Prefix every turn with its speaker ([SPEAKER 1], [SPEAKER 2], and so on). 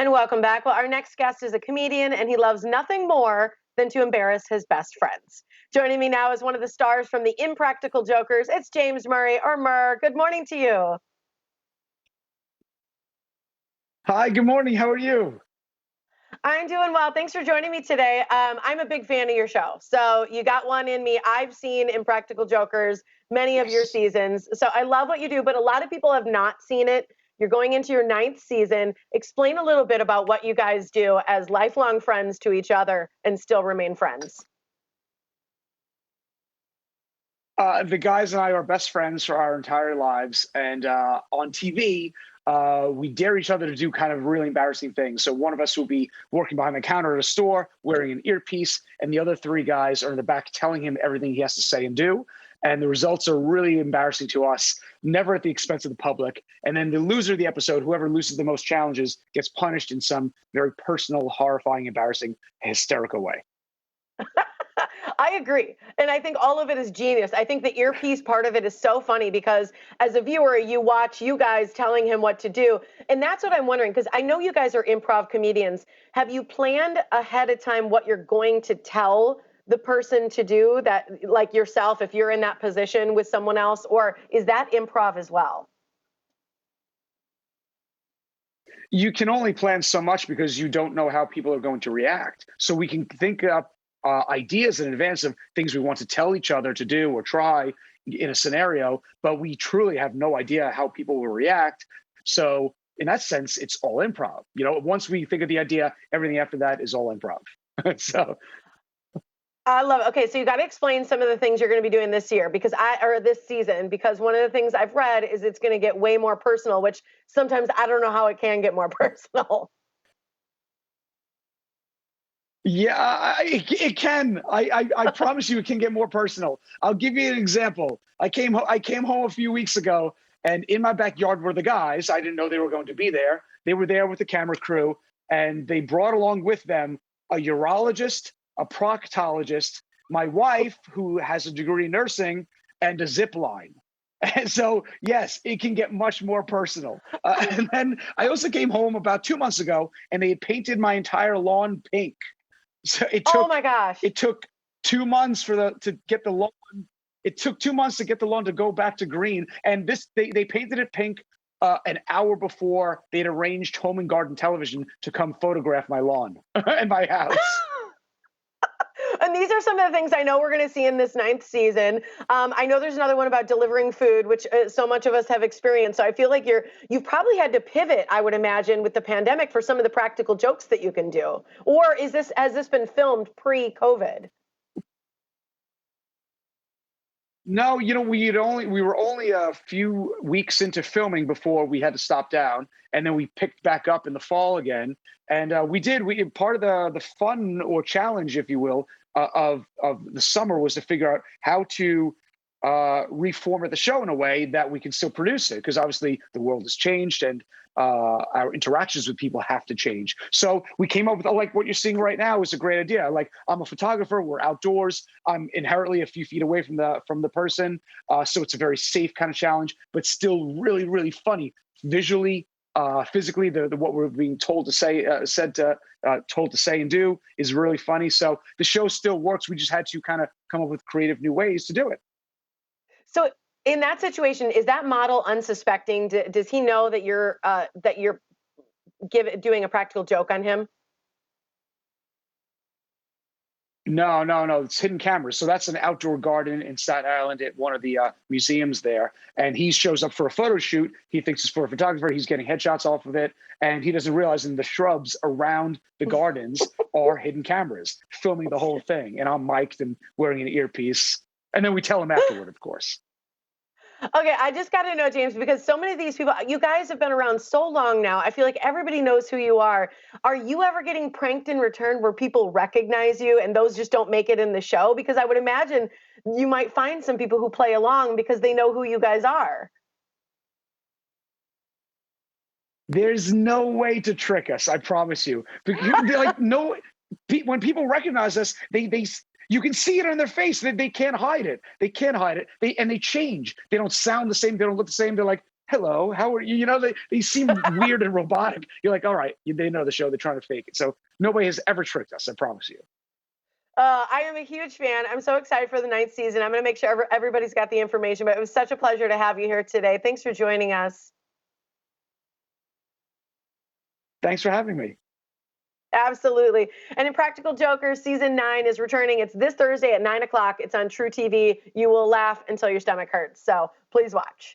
[SPEAKER 1] And welcome back. Well, our next guest is a comedian, and he loves nothing more than to embarrass his best friends. Joining me now is one of the stars from the Impractical Jokers. It's James Murray, or Murr. Good morning to you.
[SPEAKER 2] Hi, good morning. How are you?
[SPEAKER 1] I'm doing well. Thanks for joining me today. I'm a big fan of your show. So you got one in me. I've seen Impractical Jokers, many of your
[SPEAKER 2] Yes.
[SPEAKER 1] seasons. So I love what you do, but a lot of people have not seen it. You're going into your ninth season. Explain a little bit about what you guys do as lifelong friends to each other and still remain friends.
[SPEAKER 2] The guys and I are best friends for our entire lives. And on TV, we dare each other to do kind of really embarrassing things. So one of us will be working behind the counter at a store wearing an earpiece, and the other three guys are in the back telling him everything he has to say and do. And the results are really embarrassing to us, never at the expense of the public. And then the loser of the episode, whoever loses the most challenges, gets punished in some very personal, horrifying, embarrassing, hysterical way.
[SPEAKER 1] I agree. And I think all of it is genius. I think the earpiece part of it is so funny because as a viewer, you watch you guys telling him what to do. And that's what I'm wondering, because I know you guys are improv comedians. Have you planned ahead of time what you're going to tell the person to do, that like yourself, if you're in that position with someone else, or is that improv as well?
[SPEAKER 2] You can only plan so much because you don't know how people are going to react. So we can think up ideas in advance of things we want to tell each other to do or try in a scenario, but we truly have no idea how people will react. So in that sense, it's all improv. You know, once we think of the idea, everything after that is all improv. So
[SPEAKER 1] I love it. Okay, so you got to explain some of the things you're going to be doing this year or this season, because one of the things I've read is it's going to get way more personal, which sometimes I don't know how it can get more personal.
[SPEAKER 2] yeah, it can. I promise you, it can get more personal. I'll give you an example. I came home a few weeks ago, and in my backyard were the guys. I didn't know they were going to be there. They were there with the camera crew, and they brought along with them a urologist, a proctologist, my wife, who has a degree in nursing, and a zip line. And so, yes, it can get much more personal. And then I also came home about 2 months ago, and they had painted my entire lawn pink. So
[SPEAKER 1] Oh my gosh.
[SPEAKER 2] it took 2 months to get the lawn. It took 2 months to get the lawn to go back to green. And they painted it pink an hour before they'd arranged Home and Garden Television to come photograph my lawn and my house.
[SPEAKER 1] And these are some of the things I know we're going to see in this ninth season. I know there's another one about delivering food, which so much of us have experienced. So I feel like you've probably had to pivot, I would imagine, with the pandemic for some of the practical jokes that you can do. Or has this been filmed pre-COVID?
[SPEAKER 2] No, you know, we were only a few weeks into filming before we had to stop down, and then we picked back up in the fall again. And we part of the fun or challenge, if you will, of the summer was to figure out how to reformat the show in a way that we can still produce it, because obviously the world has changed and our interactions with people have to change. So we came up with, like, what you're seeing right now is a great idea. Like, I'm a photographer, we're outdoors, I'm inherently a few feet away from the person, so it's a very safe kind of challenge, but still really, really funny visually. Physically, the what we're being told to say, told to say and do is really funny. So the show still works. We just had to kind of come up with creative new ways to do it.
[SPEAKER 1] So in that situation, is that model unsuspecting? Does he know that you're doing a practical joke on him?
[SPEAKER 2] No, no, no. It's hidden cameras. So that's an outdoor garden in Staten Island at one of the museums there. And he shows up for a photo shoot. He thinks it's for a photographer. He's getting headshots off of it. And he doesn't realize in the shrubs around the gardens are hidden cameras filming the whole thing. And I'm mic'd and wearing an earpiece. And then we tell him afterward, of course.
[SPEAKER 1] Okay, I just got to know, James, because so many of these people, you guys have been around so long now. I feel like everybody knows who you are. Are you ever getting pranked in return where people recognize you and those just don't make it in the show? Because I would imagine you might find some people who play along because they know who you guys are.
[SPEAKER 2] There's no way to trick us, I promise you. Like, no, when people recognize us, they you can see it on their face. They can't hide it. They can't hide it. They change. They don't sound the same. They don't look the same. They're like, hello, how are you? You know, they seem weird and robotic. You're like, all right, they know the show. They're trying to fake it. So nobody has ever tricked us. I promise you.
[SPEAKER 1] I am a huge fan. I'm so excited for the ninth season. I'm going to make sure everybody's got the information. But it was such a pleasure to have you here today. Thanks for joining us.
[SPEAKER 2] Thanks for having me.
[SPEAKER 1] Absolutely. And Impractical Jokers season 9 is returning. It's this Thursday at 9 o'clock. It's on True TV. You will laugh until your stomach hurts. So please watch.